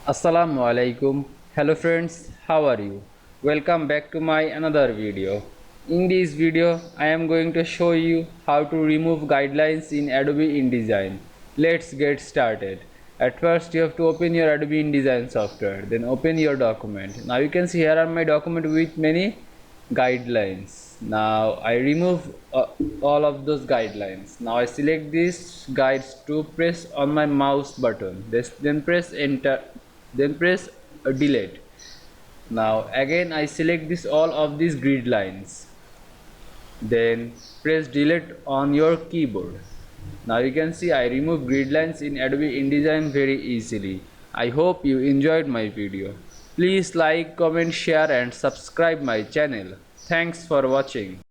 Assalamu Walaikum. Hello friends, how are you? Welcome back to my another video. In this video, I am going to show you how to remove guidelines in Adobe InDesign. Let's get started. At first, you have to open your Adobe InDesign software, then open your document. Now you can see here are my document with many guidelines. Now I remove all of those guidelines. Now I select these guides to press on my mouse button. Then press enter, then press delete. Now again I select this all of these grid lines, then press delete on your keyboard. Now you can see I remove grid lines in Adobe InDesign very easily. I hope you enjoyed my video. Please like, comment, share and subscribe my channel. Thanks for watching.